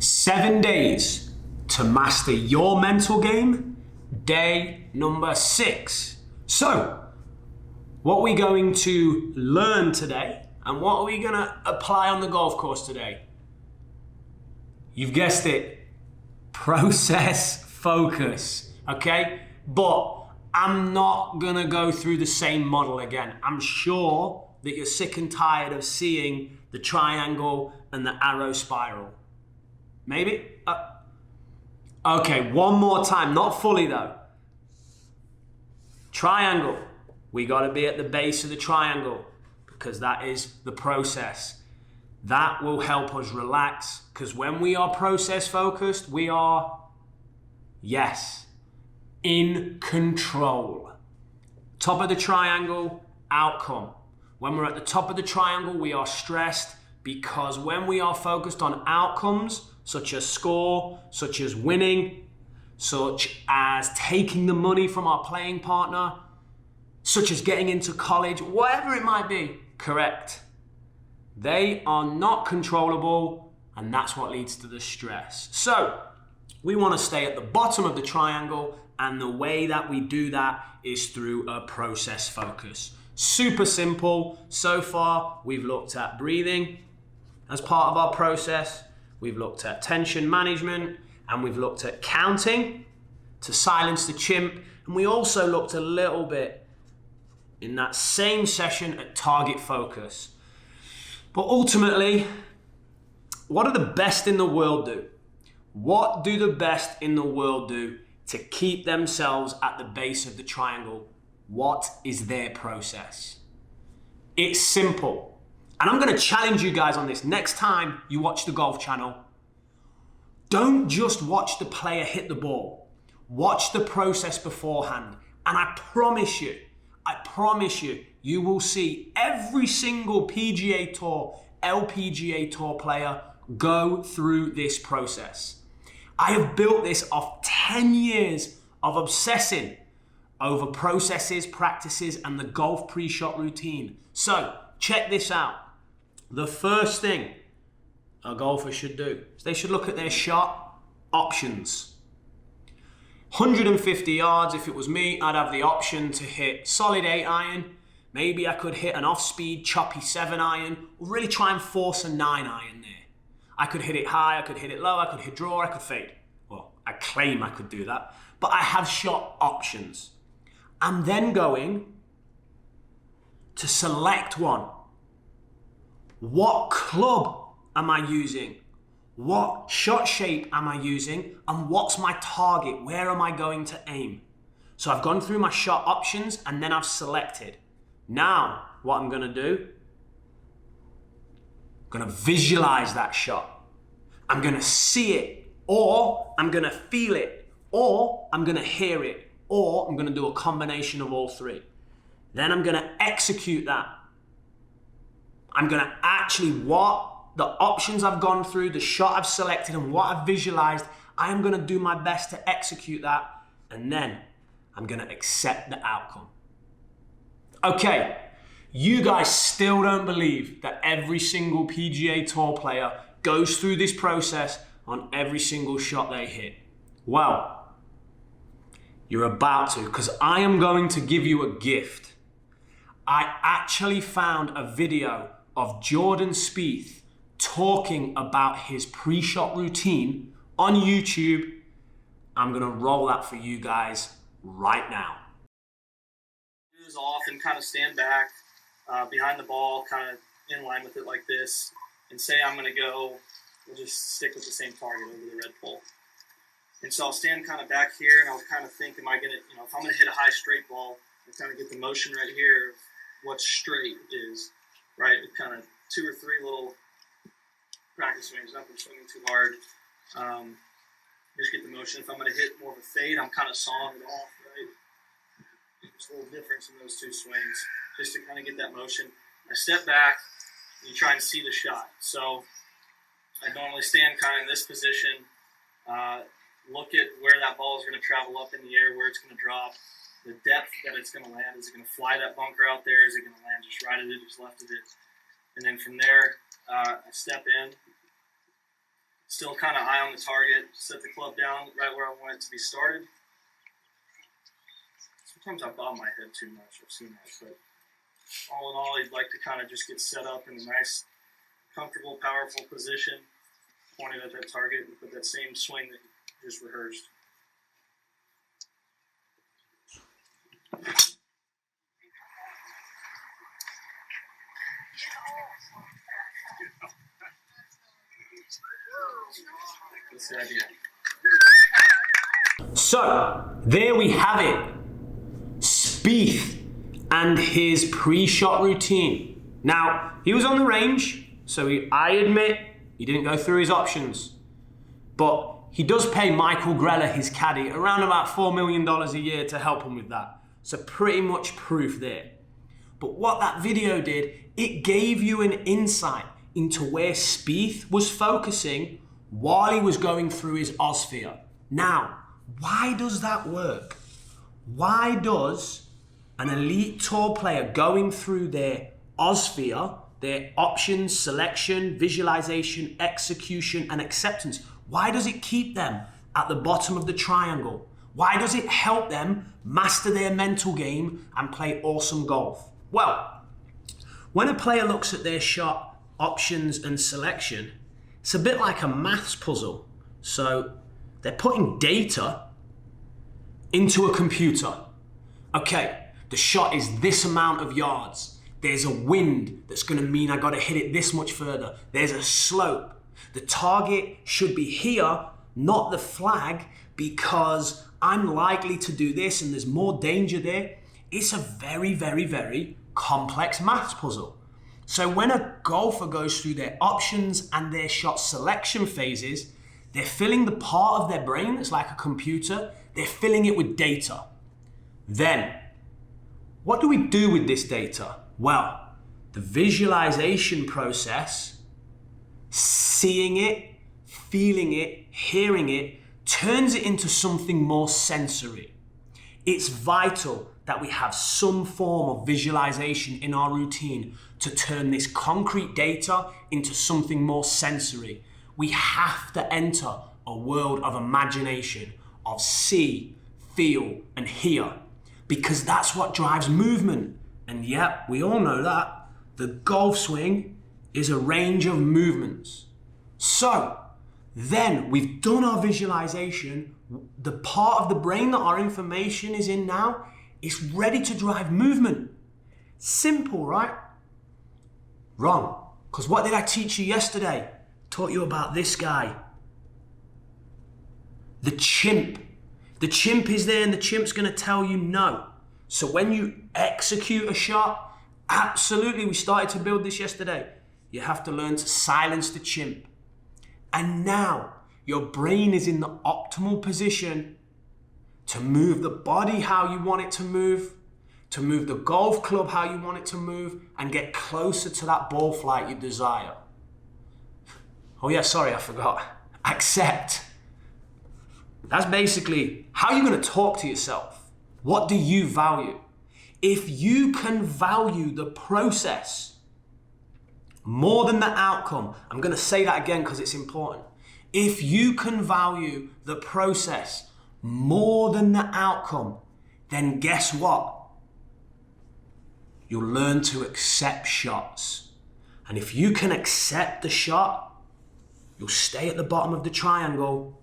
7 days to master your mental game, day number 6. So, what are we going to learn today and what are we going to apply on the golf course today? You've guessed it, process focus, okay? But I'm not going to go through the same model again. I'm sure that you're sick and tired of seeing the triangle and the arrow spiral. Maybe? Okay, one more time, not fully though. Triangle. We got to be at the base of the triangle because that is the process. That will help us relax because when we are process focused, we are, yes, in control. Top of the triangle, outcome. When we're at the top of the triangle, we are stressed because when we are focused on outcomes, such as score, such as winning, such as taking the money from our playing partner, such as getting into college, whatever it might be, correct. They are not controllable, and that's what leads to the stress. So, we want to stay at the bottom of the triangle, and the way that we do that is through a process focus. Super simple. So far, we've looked at breathing as part of our process. We've looked at tension management, and we've looked at counting to silence the chimp. And we also looked a little bit in that same session at target focus. But ultimately, what do the best in the world do? What do the best in the world do to keep themselves at the base of the triangle? What is their process? It's simple. And I'm going to challenge you guys on this. Next time you watch the Golf Channel, don't just watch the player hit the ball. Watch the process beforehand. And I promise you, you will see every single PGA Tour, LPGA Tour player go through this process. I have built this off 10 years of obsessing over processes, practices, and the golf pre-shot routine. So, check this out. The first thing a golfer should do is they should look at their shot options. 150 yards, if it was me, I'd have the option to hit solid 8 iron. Maybe I could hit an off-speed, choppy 7 iron, or really try and force a 9 iron there. I could hit it high, I could hit it low, I could hit draw, I could fade. Well, I claim I could do that, but I have shot options. I'm then going to select one. What club am I using? What shot shape am I using? And what's my target? Where am I going to aim? So I've gone through my shot options and then I've selected. Now, what I'm going to do, I'm going to visualize that shot. I'm going to see it, or I'm going to feel it, or I'm going to hear it, or I'm going to do a combination of all three. Then I'm going to execute that. I'm going to what the options I've gone through, the shot I've selected, and what I've visualized, I am going to do my best to execute that, and then I'm going to accept the outcome. Okay, you guys still don't believe that every single PGA Tour player goes through this process on every single shot they hit. Well, you're about to, because I am going to give you a gift. I actually found a video of Jordan Spieth talking about his pre-shot routine on YouTube. I'm going to roll that for you guys right now. Shoes off and kind of stand back behind the ball, kind of in line with it like this, and say I'm going to go, we'll just stick with the same target over the red pole. And so I'll stand kind of back here and I'll kind of think, am I going to, if I'm going to hit a high straight ball, I kind of get the motion right here of what straight is, right? With kind of 2 or 3 little practice swings, nothing swinging too hard. Just get the motion. If I'm going to hit more of a fade, I'm kind of sawing it off, right? There's a little difference in those 2 swings, just to kind of get that motion. I step back, and you try and see the shot. So I normally stand kind of in this position, look at where that ball is going to travel up in the air, where it's going to drop, the depth that it's going to land. Is it going to fly that bunker out there? Is it going to land just right at it, just left of it? And then from there, I step in, Still kind of eye on the target, set the club down right where I want it to be started. Sometimes I bob my head too much, I've seen that, but all in all, you'd like to kind of just get set up in a nice, comfortable, powerful position, pointed at that target with that same swing that you just rehearsed. That's the idea. So, there we have it. Spieth and his pre-shot routine. Now, he was on the range, so I admit he didn't go through his options. But he does pay Michael Greller, his caddy, around about $4 million a year to help him with that. So pretty much proof there. But what that video did, it gave you an insight into where Spieth was focusing while he was going through his OSVEA. Now, why does that work? Why does an elite tour player going through their OSVEA, their options, selection, visualization, execution, and acceptance, why does it keep them at the bottom of the triangle? Why does it help them master their mental game and play awesome golf? Well, when a player looks at their shot, options, and selection, it's a bit like a maths puzzle. So they're putting data into a computer. Okay, the shot is this amount of yards. There's a wind that's gonna mean I gotta hit it this much further. There's a slope. The target should be here, not the flag, because I'm likely to do this and there's more danger there. It's a very, very, very complex maths puzzle. So when a golfer goes through their options and their shot selection phases, they're filling the part of their brain that's like a computer, they're filling it with data. Then, what do we do with this data? Well, the visualization process, seeing it, feeling it, hearing it, turns it into something more sensory. It's vital that we have some form of visualization in our routine to turn this concrete data into something more sensory. We have to enter a world of imagination, of see, feel, and hear, because that's what drives movement. And yep, we all know that. The golf swing is a range of movements. So, then we've done our visualization. The part of the brain that our information is in now is ready to drive movement. Simple, right? Wrong. Because what did I teach you yesterday? Taught you about this guy. The chimp. The chimp is there and the chimp's going to tell you no. So when you execute a shot, absolutely, we started to build this yesterday. You have to learn to silence the chimp. And now your brain is in the optimal position to move the body how you want it to move the golf club how you want it to move, and get closer to that ball flight you desire. Oh yeah, sorry, I forgot. Accept. That's basically how you're going to talk to yourself. What do you value? If you can value the process more than the outcome, I'm going to say that again because it's important. If you can value the process more than the outcome, then guess what? You'll learn to accept shots. And if you can accept the shot, you'll stay at the bottom of the triangle,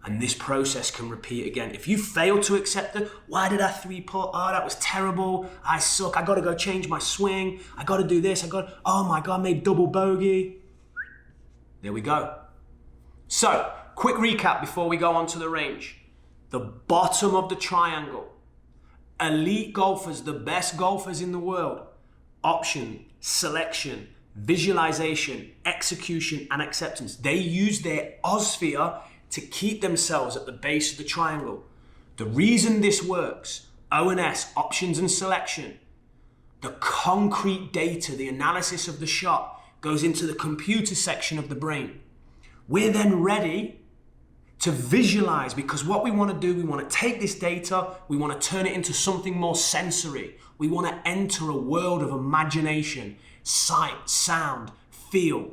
and this process can repeat again. If you fail to accept it, why did I three putt? Oh, that was terrible. I suck. I got to go change my swing. I got to do this. Oh my God, I made double bogey. There we go. So, quick recap before we go on to the range. The bottom of the triangle. Elite golfers, the best golfers in the world. Option, selection, visualization, execution, and acceptance. They use their OSVEA to keep themselves at the base of the triangle. The reason this works, O&S, options and selection, the concrete data, the analysis of the shot goes into the computer section of the brain. We're then ready to visualize, because what we want to do, we want to take this data, we want to turn it into something more sensory. We want to enter a world of imagination, sight, sound, feel.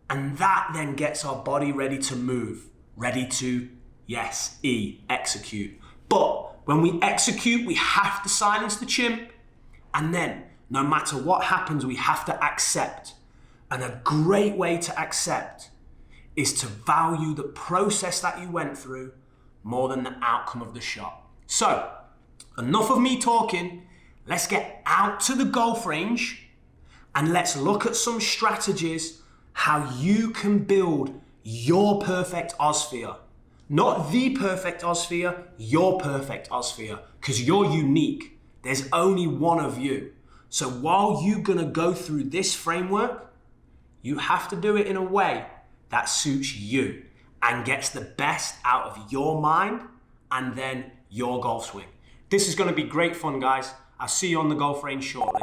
And that then gets our body ready to move, ready to, yes, execute. But when we execute, we have to silence the chimp. And then, no matter what happens, we have to accept. And a great way to accept is to value the process that you went through more than the outcome of the shot. So, enough of me talking. Let's get out to the golf range and let's look at some strategies how you can build your perfect OSVEA. Not the perfect OSVEA, your perfect OSVEA, because you're unique. There's only one of you. So while you're gonna go through this framework, you have to do it in a way that suits you and gets the best out of your mind and then your golf swing. This is gonna be great fun, guys. I'll see you on the golf range shortly.